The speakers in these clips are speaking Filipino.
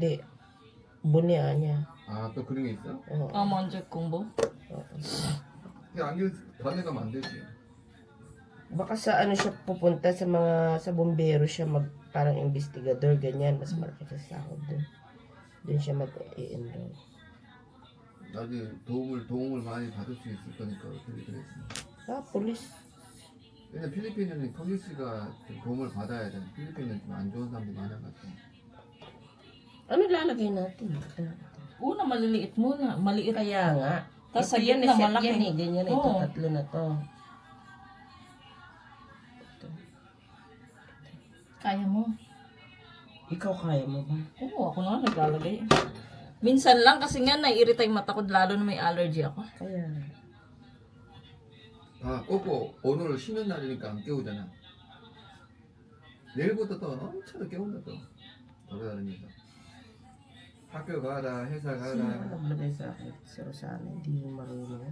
Hindi. Bunya niya. 아, 또 그런 게 있어? Oo. 먼저 공부. Oo. 근데 안경 다른 데 가면 안 되지. Baka sa ano siya pupunta sa bombero siya parang investigador ganyan, mas malaki sa sahod dun. Dun siya mag-i-enroll. 나중에 도움을 많이 받을 수 있을 거니까 그렇게 그랬지. Police. 근데 필리핀에는 폴리스가 좀 도움을 받아야 돼. 필리핀은 좀 안 좋은 사람들이 많아가지고. Ano lalagay natin? Una, maliliit muna. Maliit. Kaya nga. Tas sa Ito yan, gitna, set malaki. yan eh. Ganyan ito, Oo. tatlo na to. Kaya mo. Ikaw kaya mo ba? Oo, ako na naglalagay. Minsan lang kasi nga naiirita yung mata ko lalo na may allergy ako. Kaya. 아, 꼬꼬 오늘 쉬는 날이니까 안 깨우잖아. 내일부터 또 엄청 깨운다 또. 돌아다니면서. 학교 가라, 회사 Sino 가라. ba naglagay sa akin? Si Rosana, hindi mo marunong.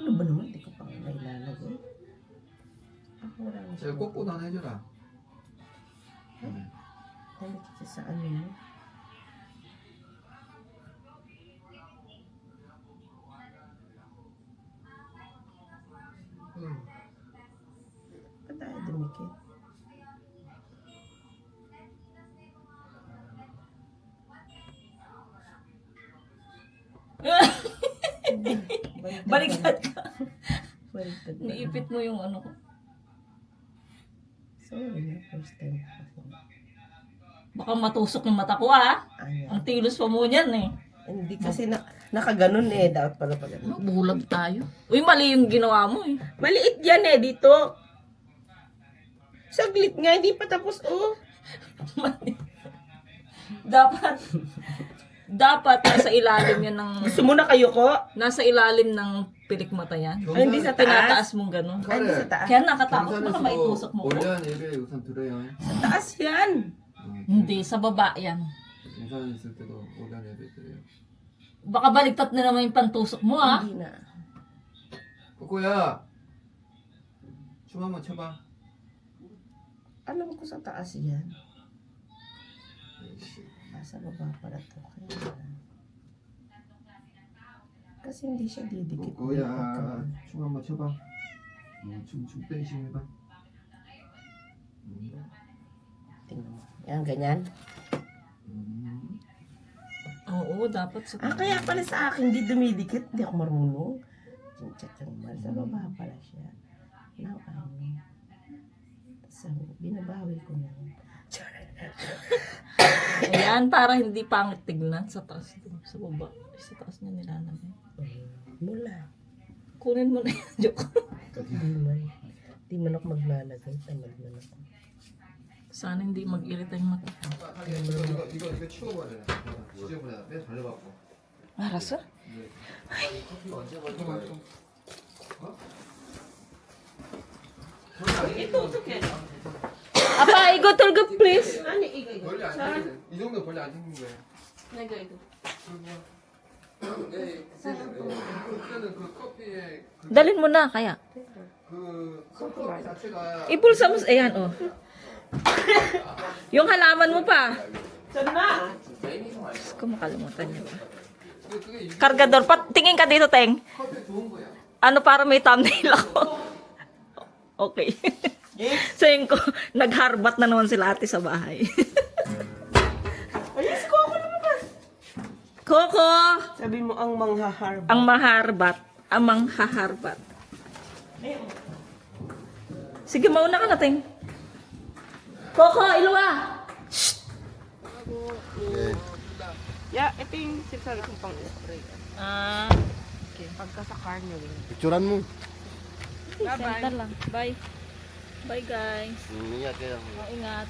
Ano ba naman? Hindi ko pa nga nailalagay. Ako wala na siya. 제가 꼬꼬도 하나 해줘라. Dahil siya sa ano mo. Ba't tayo dumikit? Baliktad ka. Baliktad ka. Niipit mo yung ano ko. Sorry, first time. Baka matusok yung mata ko ah. Ayaw. Ang tilos pa mo niyan eh. Hindi kasi nakaganon eh. Dapat pala pala. Bulag tayo. Uy, mali yung ginawa mo eh. Maliit yan eh, dito. Saglit nga, hindi pa tapos. Oh. Dapat nasa ilalim yan ng Gusto mo na kayo ko? nasa ilalim ng pilik mata yan. Ay, hindi sa taas. Tinataas mong gano'n. Ay, hindi sa taas. Kaya nakatakot baka maitusok mo ko. 올려한 예배 우선 드려요. Sa taas yan. Hindi, sa baba yan. 인사는 있을 때도 올려한 예배 드려요. Baka baligtat na naman yung pantusok mo ah. Hindi na. 꼬꼬야, 춤 한번 춰봐. Alam ko sa taas yan. Nasa baba pala to. Kaya. Kasi hindi siya didikit. 꼬꼬야, 춤 한번 춰봐. 춤 댄싱 해봐. Tingnan mo. Yan, ganyan. Oo, dapat sa Kaya pala sa akin, hindi dumidikit. Hindi ako marunong. Chin-chat-chang-mal. Sa baba pala siya. Now, Tapos, binabawi ko na. Ayan, para hindi pangit tignan sa taas. Sa baba. Sa taas niya nilalagay. Mula. Kunin mo na yung joke. Di man ako maglalagay. Tamad man ako. Sana hindi mag-irita yung mata. 이거 치워봐야 돼. 지저분해. 빼 발려갖고. Arasa? 커피 언제 먹을 거야? Apa, igo tulgo please. 벌레 안 생기네. 이 정도 벌레 안 생긴 거야. 네, 그때는 그 커피에 Dalin mo na kaya. 그 커피 자체가 Ipulsa mo. Ayan, oh. Yung halaman mo pa. Kung makalimutan niyo pa. 그게 Kargador. Tingin ka dito, Teng. 커피 좋은 거야. Ano para may thumbnail ako? Okay. Sayang ko, nagharbat na naman sila ate sa bahay. Ayos ko ako naman. Coco! Sabi mo ang manghaharba. Ang maharbat. Ang manghaharbat. Sige, mauna ka na, Teng. Coco, iluwa! Yeah, ito yung sinasabi kong pang-spray. Okay. Pagka sa carnival. Picturean mo. Center lang. Bye. Bye, guys. Ingat kayo. Oh, ingat.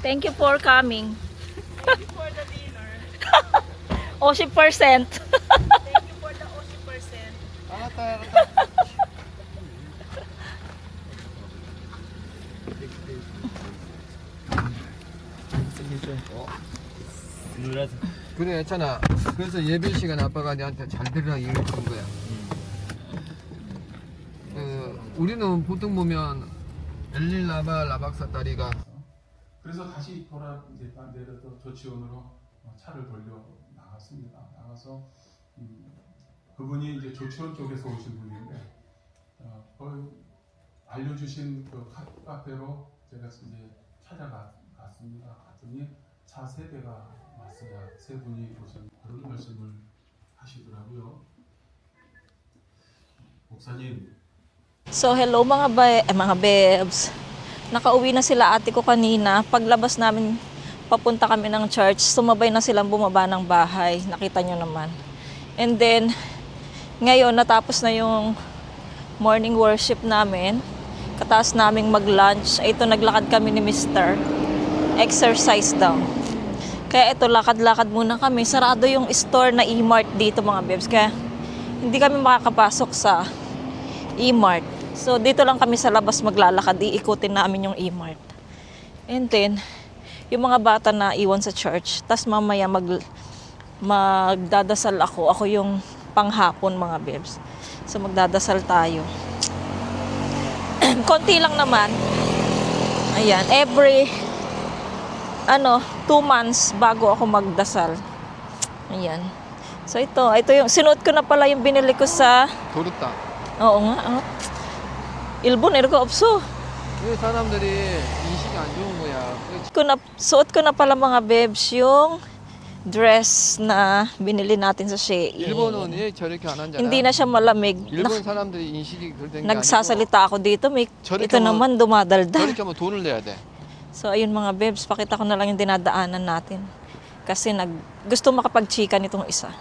Thank you for coming. Thank you for the dinner. 80%. Thank you for the 80%. 그래 했잖아. 그래서 예배 시간 아빠가 내한테 잘 들으라 얘기해 준 거야. 우리는 보통 보면 엘릴 라바 라박사 다리가 그래서 다시 이제 내려서 조치원으로 차를 돌려 나갔습니다. 나가서 그분이 이제 조치원 쪽에서 오신 분인데 알려주신 그 카페로 제가 이제 찾아갔습니다. 갔더니 차 세 대가 왔어요. 세 분이 오신 그런 말씀을 하시더라고요. 목사님. So hello mga bebs. Nakauwi na sila ate ko kanina. Paglabas namin, papunta kami ng church, sumabay na silang bumaba ng bahay. Nakita nyo naman. And then, ngayon natapos na yung morning worship namin. Kataas naming mag-lunch. Ito, naglakad kami ni Mr. Exercise daw. Kaya ito, lakad-lakad muna kami. Sarado yung store na E-Mart dito mga bebs. Kaya hindi kami makakapasok sa E-Mart. So, dito lang kami sa labas maglalakad. Iikutin namin yung E-Mart. And then, yung mga bata na iwan sa church. Tas mamaya magdadasal ako. Ako yung panghapon mga bebs. So, magdadasal tayo. Konti lang naman. Ayan. Every 2 months bago ako magdasal. Ayan. So, ito yung, sinuot ko na pala yung binili ko sa, 도르타. oo nga, 일본 이렇게 없어. 왜 사람들이 인식이 안 좋은 거야. Suot ko na pala mga bebs yung dress na binili natin sa Shein. 일본은 왜 저렇게 안 하잖아. Hindi na siya malamig. 일본 사람들이 인식이 그런 게 아니고 Nagsasalita ako dito, ito naman dumadaldal. 저렇게 하면 돈을 내야 돼. So ayun mga bebs, pakita ko na lang yung dinadaanan natin. Kasi gusto makapag-chika nitong isa.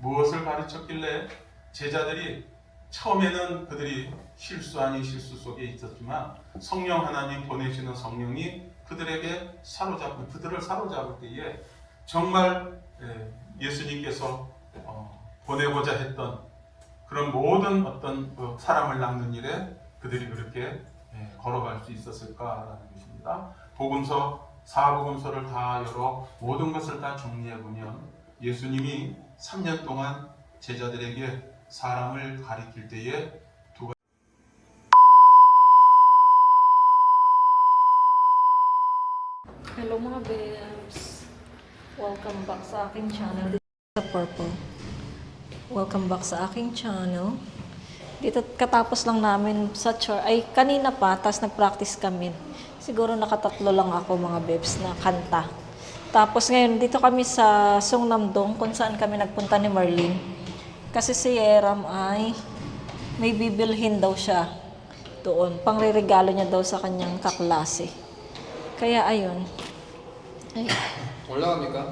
무엇을 가르쳤길래 제자들이 처음에는 그들이 실수 아닌 실수 속에 있었지만 성령 하나님 보내시는 성령이 그들에게 그들을 사로잡을 때에 정말 예수님께서 보내고자 했던 그런 모든 어떤 사람을 낚는 일에 그들이 그렇게 걸어갈 수 있었을까라는 것입니다. 복음서 4복음서를 다 열어 모든 것을 다 정리해 보면 예수님이 3년 동안 제자들에게 사람을 가리킬 때에 Hello mga babes. Welcome back sa aking channel. Dito sa Purple. Welcome back sa aking channel. Dito katapos lang namin sa church. Ay, kanina pa, tas nag-practice kami. Siguro nakatatlo lang ako mga babes na kanta. Tapos ngayon, dito kami sa Songnam-dong kung saan kami nagpunta ni Marlene. Kasi si Yeram ay may bibilhin daw siya doon. Pangreregalo niya daw sa kanyang kaklase. Kaya ayun. Ay, 올라갑니까?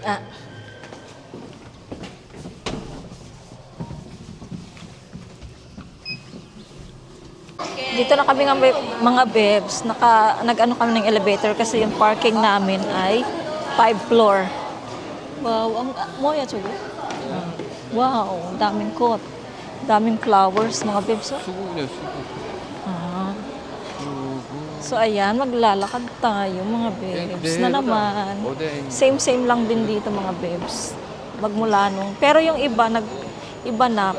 ah. Dito na kami nga mga bebs, nag-ano kami ng elevator kasi yung parking namin ay 5 floor. Wow, ang moya chugo. Wow, daming kot. Daming flowers mga bebs. Oh. 수국이요, 수국. Ah. 수국. So ayan, maglalakad tayo mga bebs na naman. 어데 Same lang din dito mga bebs. Magmula nung. Pero yung iba iba na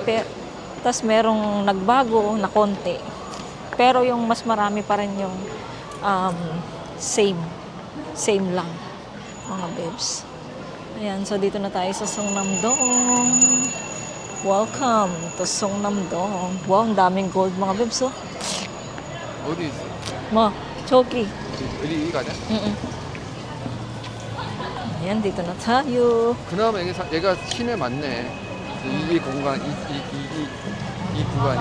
tas merong nagbago na konti. Pero yung mas marami pa rin yung same lang mga bebs. Ayan, so dito na tayo sa Songnam-dong. Welcome to Songnam-dong. Wow, ang daming gold mga bebs oh. 어디 있어? Mo, choki. 여기 가냐? Ayan, dito na tayo. 그나마 얘가 시내 맞네. 이 공간 이 구간이.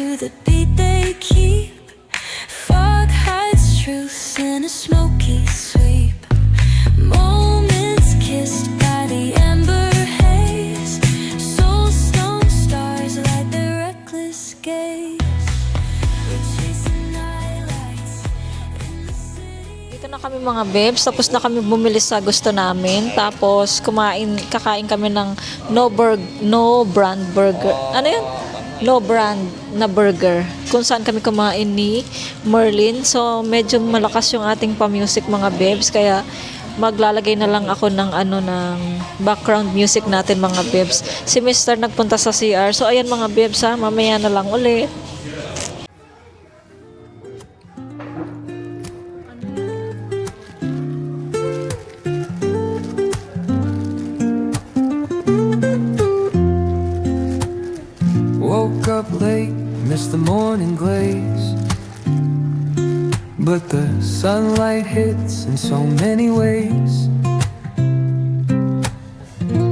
to the beat they keep. Fog hides truth in a smoky sweep. Moments kissed by the amber haze. Soulstone stars light their reckless gaze. We're chasing nightlights in the city. Dito na kami mga babes, tapos na kami bumili sa gusto namin. Tapos kakain kami ng no brand burger. Ano yun? No brand na burger. Kung saan kami kumain ni Merlin. So, medyo malakas yung ating pa-music mga babes. Kaya, maglalagay na lang ako ng background music natin mga babes. Si Mr. nagpunta sa CR. So, ayan mga babes ha. Mamaya na lang ulit. Woke up late, missed the morning glaze. But the sunlight hits in so many ways.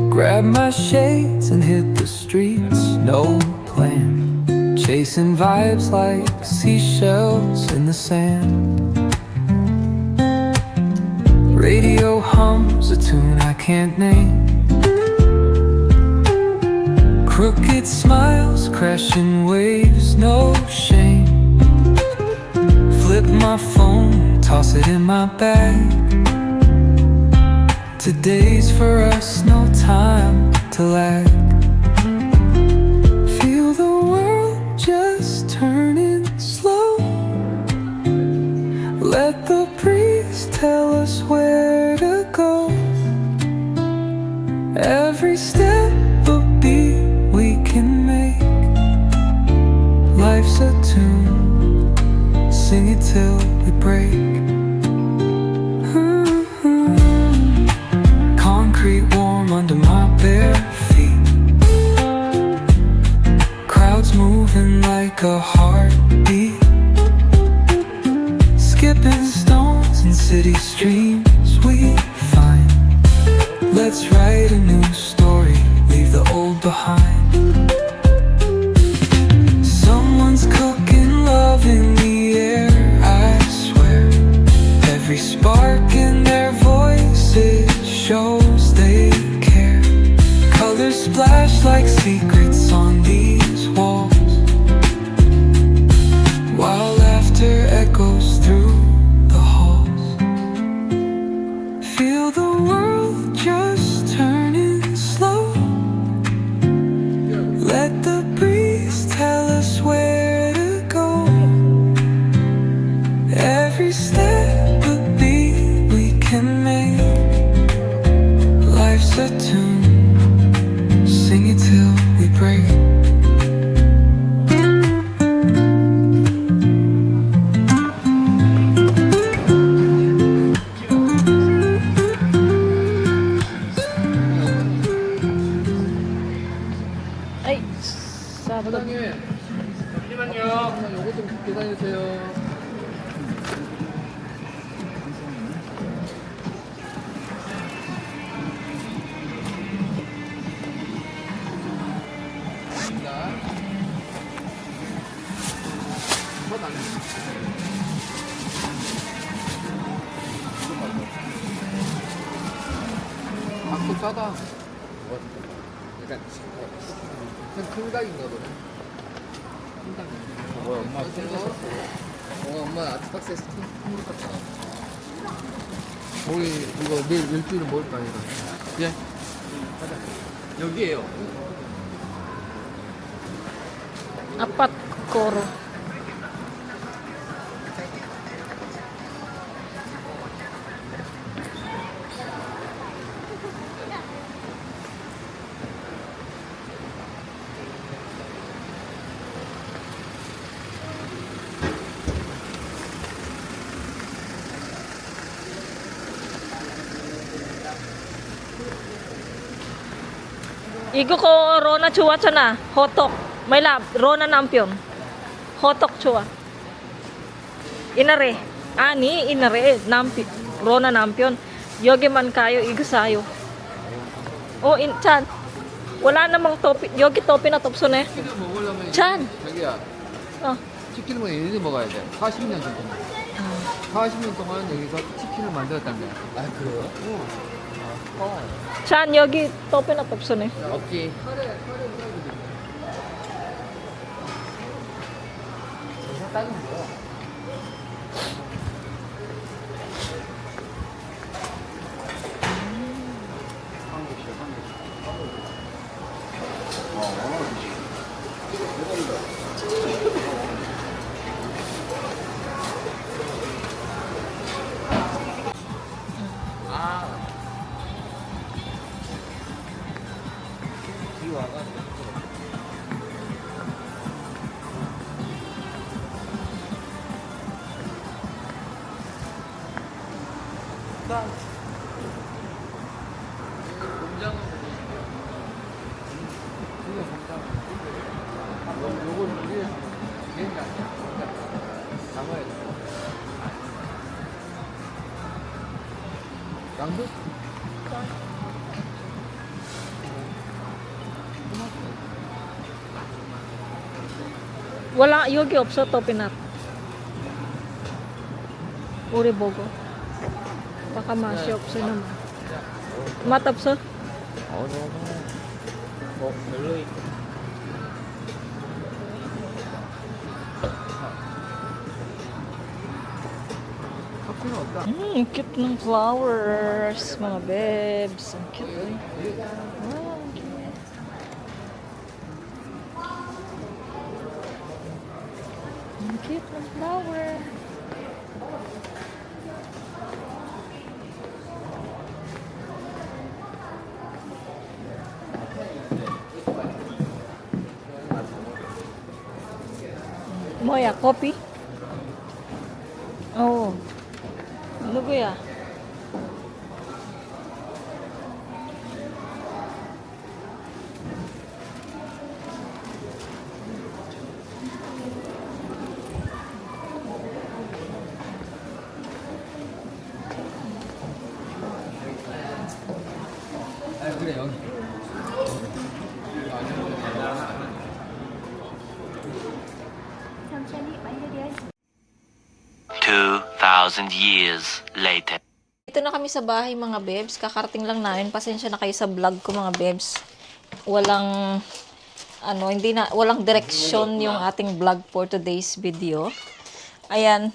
Grab my shades and hit the streets, no plan. Chasing vibes like seashells in the sand. Radio hums a tune I can't name. Crooked smiles, crashing waves, no shame. Flip my phone, toss it in my bag. Today's for us, no time to lag. Feel the world just turning slow. Let the breeze tell us where to go. Every step a beat we can make. Life's a tune, sing it till we break. Concrete warm under my bare feet. Crowds moving like a heartbeat. Skipping stones in city streams we find. Let's write a new story, leave the old behind. Someone's cooking love in the air, I swear. Every spark in their voices shows they care. Colors splash like secrets on these walls, while laughter echoes through the halls. Feel the world just turning slow. Let the breeze tell us where to go. Every step a beat we can make. Life's a tune, sing it till we break. Ay, Sabado. 사장님, 잠시만요. 요거 좀 계산해주세요. 밥도 싸다. 약간 큰 닭인가 보네. 큰 닭인가. 뭐야, 엄마 생각했어. 엄마 아트박스에서 큰 닭 같다. 우리 이거 내일 일주일은 먹을 거 아니라. 예? 가자. 여기에요. Apat koro. Igo ko Rona chua chana hotok. May lab Rona nampion. Hotok chua. Inare. Ani inare nampi Rona nampion. Yogi man kayo igo sayo. Oh chan. Wala namang topi. Yogi topi na topso ne. 치킨 먹으려면 찬. 자기야 어. 치킨은 얘네들 먹어야 돼. 40년 정도. 40년 동안 여기서 치킨을 만들었단 거야. 아, 그래요? Chan, 여기 topping at option eh. 오케이. 따는 거야. 양도? Wala, 여기 없어, topping at. 우리 보고. baka 맛이 없어 naman. 맛 없어? 별로이. 커피는 없다. Cute ng flowers, mga bebs. Ang cute eh. Wow, ang cute. Ang cute ng flower. Moya, coffee? Oh. Ano ba ya? 아, 그래, 여기. 2,000 years later. Ito na kami sa bahay mga bebs. Kakarating lang namin. Pasensya na kayo sa vlog ko mga bebs. Walang walang direksyon yung ating vlog for today's video. Ayan,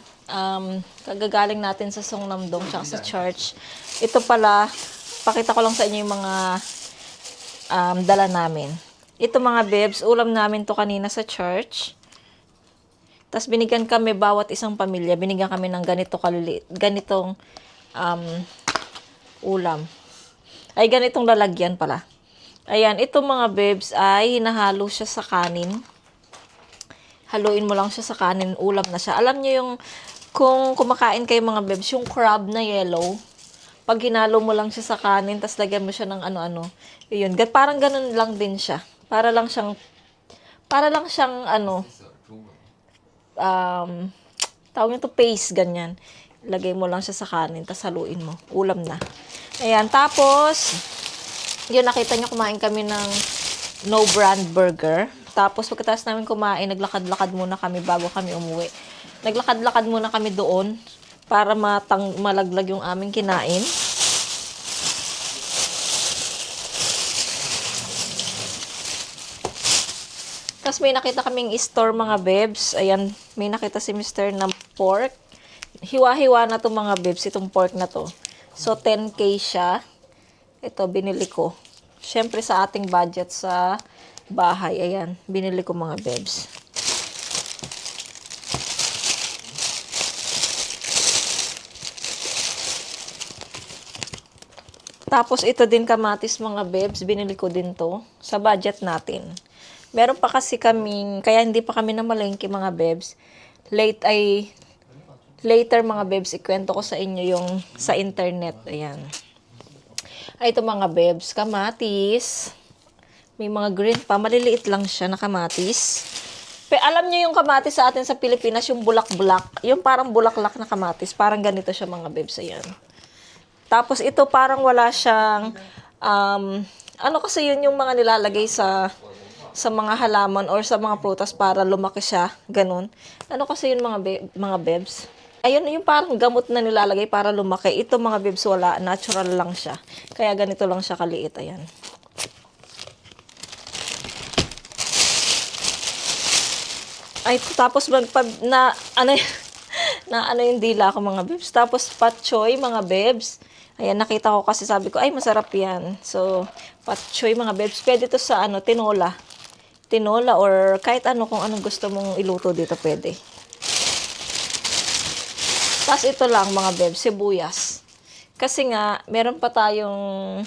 kagagaling natin sa Songnam-dong tsaka sa church. Ito pala, pakita ko lang sa inyo yung mga dala namin. Ito mga bebs, ulam namin to kanina sa church. Tapos binigyan kami, bawat isang pamilya, binigyan kami ng ganitong ulam. Ay, ganitong lalagyan pala. Ayan, ito mga bebs ay hinahalo siya sa kanin. Haluin mo lang siya sa kanin, ulam na siya. Alam niyo yung, kung kumakain kayo mga bebs, yung crab na yellow, pag hinalo mo lang siya sa kanin, tapos lagyan mo siya ng ano-ano, yun, parang ganun lang din siya. Para lang siyang tawag nito paste, ganyan. Lagay mo lang siya sa kanin, tapos haluin mo. Ulam na. Ayan, tapos, yun, nakita nyo, kumain kami ng no brand burger. Tapos, pagkatapos namin kumain, naglakad-lakad muna kami bago kami umuwi. Naglakad-lakad muna kami doon para malaglag yung aming kinain. Tapos may nakita kaming store mga bebs. Ayan, may nakita si Mr. ng pork. Hiwa-hiwa na to mga bebs, itong pork na to. So, 10K siya. Ito, binili ko. Siyempre sa ating budget sa bahay. Ayan, binili ko mga bebs. Tapos ito din kamatis mga bebs. Binili ko din to sa budget natin. Meron pa kasi kaming, kaya hindi pa kami namalengke mga bebs. Later mga bebs, ikwento ko sa inyo yung sa internet. Ayan. Ay, ito mga bebs, kamatis. May mga green pa. Maliliit lang siya na kamatis. Pero alam nyo yung kamatis sa atin sa Pilipinas, yung bulak-bulak. Yung parang bulaklak na kamatis. Parang ganito siya mga bebs. Ayan. Tapos ito parang wala siyang, ano kasi yun yung mga nilalagay sa sa mga halaman or sa mga prutas para lumaki siya, ganun. Ano kasi yun mga bebs? Ayun, yung parang gamot na nilalagay para lumaki. Ito mga bebs, wala. Natural lang siya. Kaya ganito lang siya kaliit. Ayan. Ay, tapos na ano yung dila ko mga bebs. Tapos patchoy mga bebs. Ayan, nakita ko kasi sabi ko, ay masarap yan. So, patchoy mga bebs. Pwede to sa tinola. Tinola or kahit ano kung anong gusto mong iluto dito pwede. Tapos ito lang mga bebs, sibuyas. Kasi nga, meron pa tayong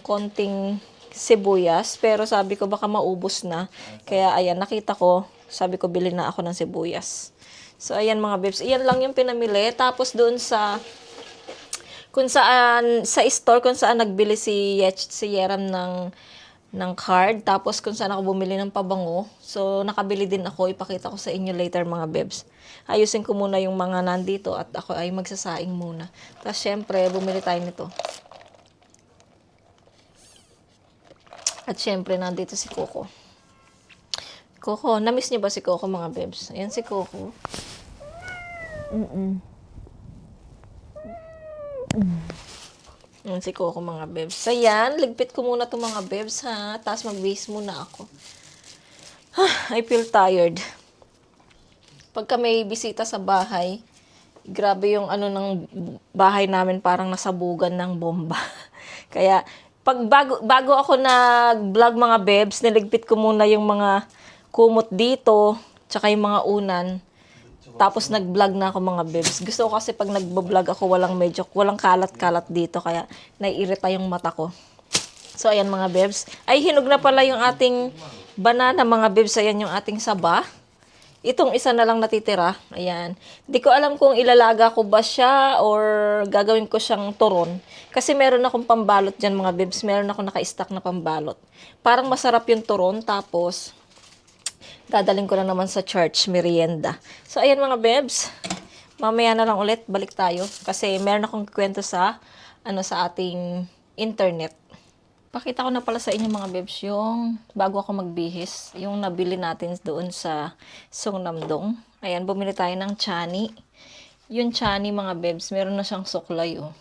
konting sibuyas. Pero sabi ko baka maubos na. Kaya ayan, nakita ko, sabi ko bili na ako ng sibuyas. So ayan mga bebs, iyan lang yung pinamili. Tapos doon sa store kung saan nagbili si Yeram ng card. Tapos kung saan ako bumili ng pabango. So nakabili din ako, ipakita ko sa inyo later mga bebs. Ayusin ko muna yung mga nandito at ako ay magsasaing muna. Tapos syempre, bumili tayo nito. At syempre, nandito si Coco. Coco, na-miss niyo ba si Coco mga bebs? Ayan si Coco. Ayan si Coco mga bebs. Ayan, ligpit ko muna itong mga bebs ha. Tapos mag-base muna ako. I feel tired. Pagka may bisita sa bahay, grabe yung ng bahay namin parang nasabugan ng bomba. Kaya, bago ako nag-vlog mga bebs, niligpit ko muna yung mga kumot dito, tsaka yung mga unan. Tapos nag-vlog na ako mga bebs. Gusto ko kasi pag nag-vlog ako, walang kalat-kalat dito, kaya naiirita yung mata ko. So, ayan mga bebs. Ay, hinog na pala yung ating banana mga bebs. Ayan yung ating saba. Itong isa na lang natitira. Ayan. Hindi ko alam kung ilalaga ko ba siya or gagawin ko siyang turon. Kasi meron akong pambalot dyan mga bebs. Meron akong naka-stack na pambalot. Parang masarap yung turon. Tapos, dadaling ko na naman sa church merienda. So, ayan mga bebs. Mamaya na lang ulit. Balik tayo. Kasi meron akong kwento sa ating internet. Pakita ko na pala sa inyo mga bebs yung bago ako magbihis, yung nabili natin doon sa Songnam-dong. Ayan, bumili tayo ng chani. Yung chani mga bebs, meron na siyang suklay oh.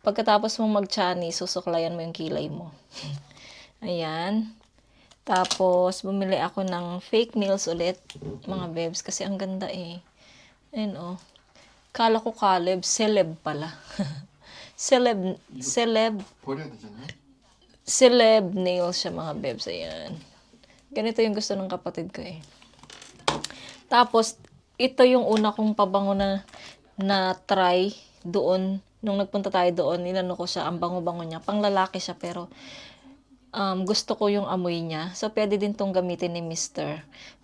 Pagkatapos mong mag-chani, susuklayan mo yung kilay mo. Ayan. Tapos, bumili ako ng fake nails ulit, mga bebs, kasi ang ganda eh. Ayan oh. Kala ko celeb pala. Celeb nails siya mga bebs. Ayan. Ganito yung gusto ng kapatid ko eh. Tapos, ito yung una kong pabango na try doon. Nung nagpunta tayo doon, inano ko siya, ang bango-bango niya. Panglalaki siya pero gusto ko yung amoy niya. So, pwede din tong gamitin ni Mr.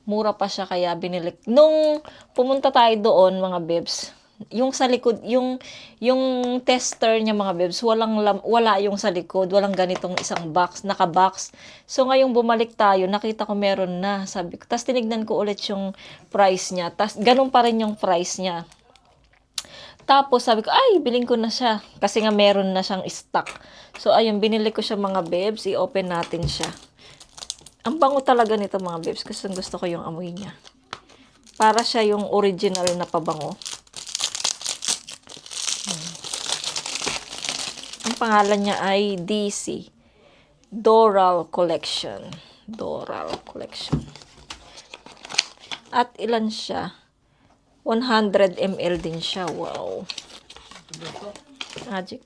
Mura pa siya kaya binili. Nung pumunta tayo doon mga bebs, yung sa likod, yung tester niya mga bebs, wala yung sa likod, walang ganitong isang box, naka-box. So ngayong bumalik tayo, nakita ko meron na, sabi ko. Tapos tinignan ko ulit yung price niya. Tapos ganun pa rin yung price niya. Tapos sabi ko, ay, biling ko na siya. Kasi nga meron na siyang stock. So ayun, binili ko siya mga bebs, i-open natin siya. Ang bango talaga nito mga bebs, kasi gusto ko yung amoy niya. Para siya yung original na pabango. Ang pangalan niya ay DC. Doral Collection. Doral Collection. At ilan siya? 100 ml din siya. Wow. Magic.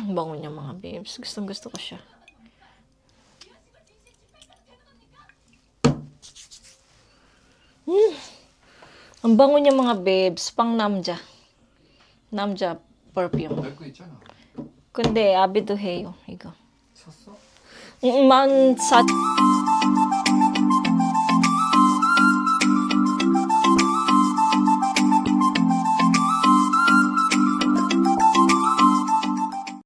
Bango niya mga babes. Gustong gusto ko siya. Ang bango niya mga babes. Pang Namja. Namja perfume. 내 거 있잖아. 근데 아비도 해요. 이거. 샀어? 만 4